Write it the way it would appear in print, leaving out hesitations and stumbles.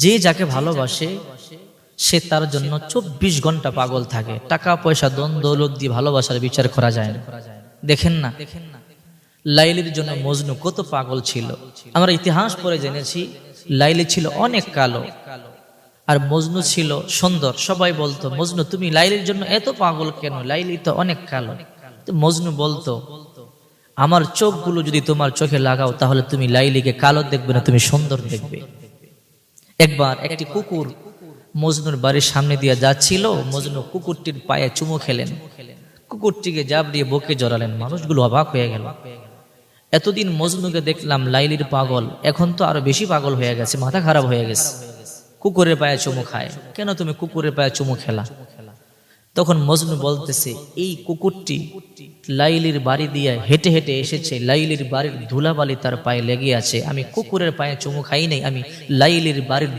যে যাকে ভালোবাসে সে তার জন্য 24 ঘন্টা পাগল থাকে। টাকা পয়সা ধন দৌলত দিয়ে ভালোবাসার বিচার করা যায় না। দেখেন না লাইলির জন্য মজনু কত পাগল ছিল। আমরা ইতিহাস পড়ে জেনেছি লাইলি ছিল অনেক কালো আর মজনু ছিল সুন্দর। সবাই বলতো, মজনু তুমি লাইলির জন্য এত পাগল কেন, লাইলি তো অনেক কালো। তো মজনু বলতো, আমার চোখগুলো যদি তোমার চোখে লাগাও তাহলে তুমি লাইলিকে কালো দেখবে না, তুমি সুন্দর দেখবে। একবার একটি কুকুর মজনুর বাড়ির সামনে দিয়ে যাচ্ছিল, মজনু কুকুরটির পায়ে চুমু খেলেন, কুকুরটিকে জাবড়িয়ে বুকে জড়ালেন। মানুষগুলো অবাক হয়ে গেল। এতদিন মজনুকে দেখলাম লাইলির পাগল, এখন তো আরো বেশি পাগল হয়ে গেছে, মাথা খারাপ হয়ে গেছে, কুকুরের পায়ে চুমু খায়। কেন তুমি কুকুরের পায়ে চুমু খেলা? তখন মজনু বলতেছে, এই কুকুরটি লাইলির বাড়ি দিয়ে হেঁটে হেঁটে এসেছে, লাইলির বাড়ির ধুলাবালি তার পায়ে লেগে আছে, আমি কুকুরের পায়ে চুমু খাই নাই, আমি লাইলির বাড়ির